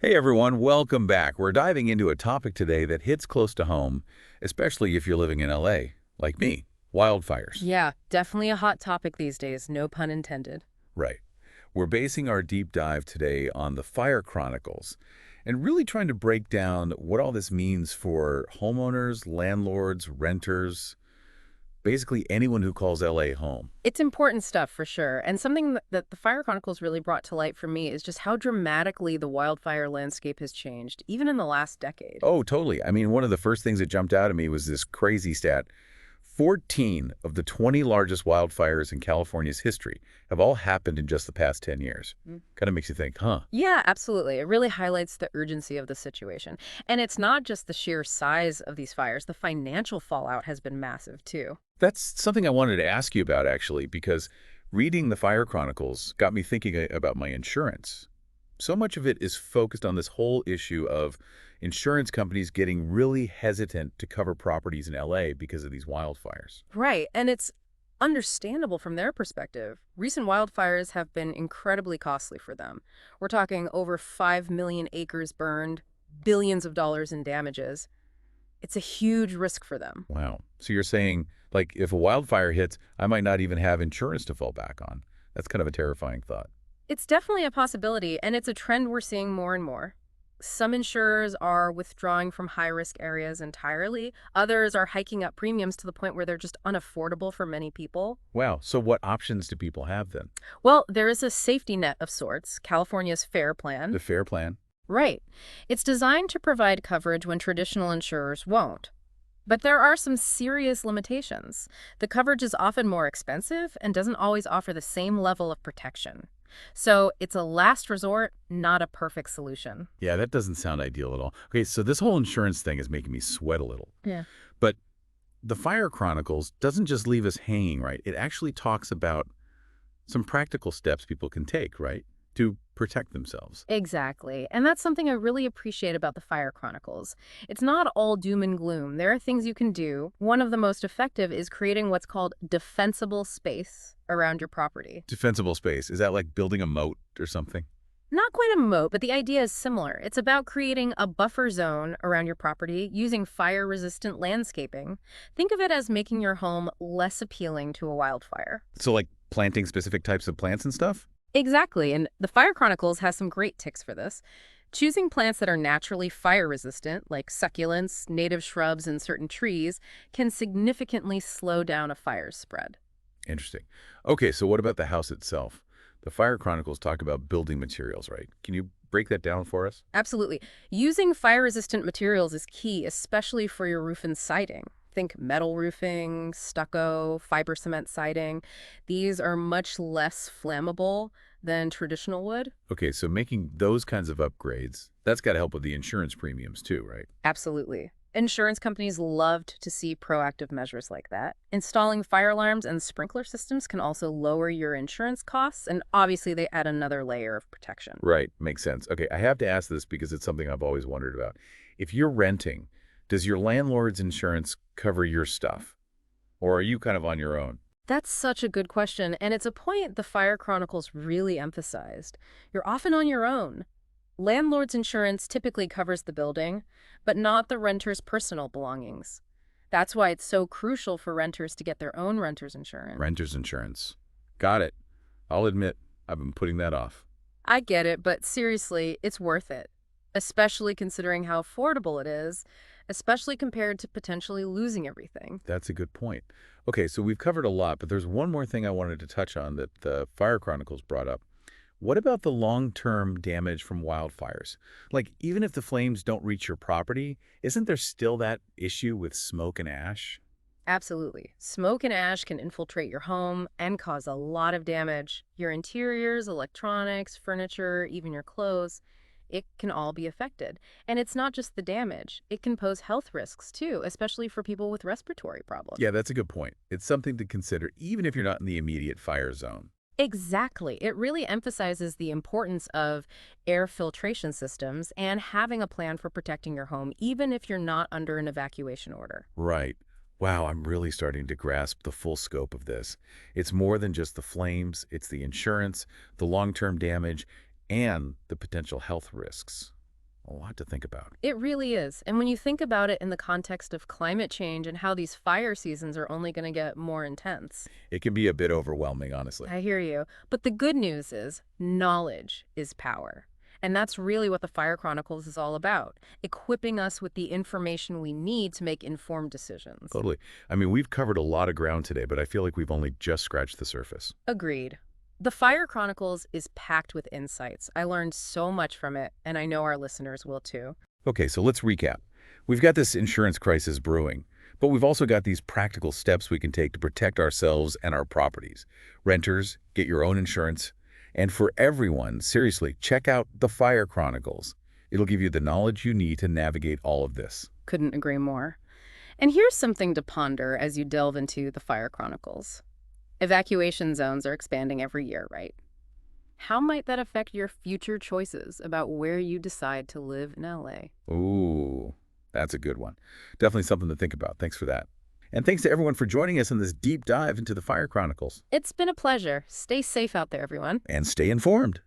Hey everyone, welcome back. We're diving into a topic today that hits close to home, especially if you're living in LA, like me, wildfires. Yeah, definitely a hot topic these days, no pun intended. Right. We're basing our deep dive today on the Fire Chronicles and really trying to break down what all this means for homeowners, landlords, renters, basically anyone who calls LA home. It's important stuff for sure. And something that the Fire Chronicles really brought to light for me is just how dramatically the wildfire landscape has changed, even in the last decade. Oh, totally. I mean, one of the first things that jumped out at me was this crazy stat. 14 of the 20 largest wildfires in California's history have all happened in just the past 10 years. Mm. Kind of makes you think, huh? Yeah, absolutely. It really highlights the urgency of the situation. And it's not just the sheer size of these fires, the financial fallout has been massive too. That's something I wanted to ask you about, actually, because reading the Fire Chronicles got me thinking about my insurance. So much of it is focused on this whole issue of insurance companies getting really hesitant to cover properties in LA because of these wildfires. Right. And it's understandable from their perspective. Recent wildfires have been incredibly costly for them. We're talking over 5 million acres burned, billions of dollars in damages. It's a huge risk for them. Wow. So you're saying, like, if a wildfire hits, I might not even have insurance to fall back on. That's kind of a terrifying thought. It's definitely a possibility, and it's a trend we're seeing more and more. Some insurers are withdrawing from high-risk areas entirely. Others are hiking up premiums to the point where they're just unaffordable for many people. Wow. So what options do people have then? Well, there is a safety net of sorts, California's FAIR The Plan. FAIR Plan? Right. It's designed to provide coverage when traditional insurers won't. But there are some serious limitations. The coverage is often more expensive and doesn't always offer the same level of protection. So it's a last resort, not a perfect solution. Yeah, that doesn't sound ideal at all. Okay, so this whole insurance thing is making me sweat a little. Yeah. But the Fire Chronicles doesn't just leave us hanging, right? It actually talks about some practical steps people can take, right, to protect themselves. Exactly. And that's something I really appreciate about the Fire Chronicles. It's not all doom and gloom. There are things you can do. One of the most effective is creating what's called defensible space around your property. Defensible space, is that like building a moat or something? Not quite a moat, but the idea is similar. It's about creating a buffer zone around your property using fire-resistant landscaping. Think of it as making your home less appealing to a wildfire. So like planting specific types of plants and stuff? Exactly, and the Fire Chronicles has some great tips for this. Choosing plants that are naturally fire-resistant, like succulents, native shrubs, and certain trees, can significantly slow down a fire's spread. Interesting. Okay, so what about the house itself? The Fire Chronicles talk about building materials, right? Can you break that down for us? Absolutely. Using fire-resistant materials is key, especially for your roof and siding. Think metal roofing, stucco, fiber cement siding. These are much less flammable than traditional wood. Okay, so making those kinds of upgrades, that's got to help with the insurance premiums too, right? Absolutely. Insurance companies loved to see proactive measures like that. Installing fire alarms and sprinkler systems can also lower your insurance costs, and obviously they add another layer of protection. Right, makes sense. Okay, I have to ask this because it's something I've always wondered about. If you're renting, does your landlord's insurance cover your stuff? Or are you kind of on your own? That's such a good question, and it's a point the Fire Chronicles really emphasized. You're often on your own. Landlord's insurance typically covers the building, but not the renter's personal belongings. That's why it's so crucial for renters to get their own renter's insurance. Renter's insurance. Got it. I'll admit, I've been putting that off. I get it, but seriously, it's worth it, especially considering how affordable it is, especially compared to potentially losing everything. That's a good point. Okay, so we've covered a lot, but there's one more thing I wanted to touch on that the Fire Chronicles brought up. What about the long-term damage from wildfires? Like, even if the flames don't reach your property, isn't there still that issue with smoke and ash? Absolutely. Smoke and ash can infiltrate your home and cause a lot of damage. Your interiors, electronics, furniture, even your clothes, it can all be affected. And it's not just the damage. It can pose health risks too, especially for people with respiratory problems. Yeah, that's a good point. It's something to consider even if you're not in the immediate fire zone. Exactly. It really emphasizes the importance of air filtration systems and having a plan for protecting your home, even if you're not under an evacuation order. Right. Wow, I'm really starting to grasp the full scope of this. It's more than just the flames, it's the insurance, the long-term damage, and the potential health risks. A lot to think about. It really is. And when you think about it in the context of climate change and how these fire seasons are only going to get more intense, It can be a bit overwhelming, honestly. I hear you. But the good news is knowledge is power. And that's really what the Fire Chronicles is all about, equipping us with the information we need to make informed decisions. Totally. I mean, we've covered a lot of ground today, but I feel like we've only just scratched the surface. Agreed. The Fire Chronicles is packed with insights. I learned so much from it, and I know our listeners will too. Okay, so let's recap. We've got this insurance crisis brewing, but we've also got these practical steps we can take to protect ourselves and our properties. Renters, get your own insurance. And for everyone, seriously, check out the Fire Chronicles. It'll give you the knowledge you need to navigate all of this. Couldn't agree more. And here's something to ponder as you delve into the Fire Chronicles. Evacuation zones are expanding every year, right? How might that affect your future choices about where you decide to live in LA? Ooh, that's a good one. Definitely something to think about. Thanks for that. And thanks to everyone for joining us in this deep dive into the Fire Chronicles. It's been a pleasure. Stay safe out there, everyone. And stay informed.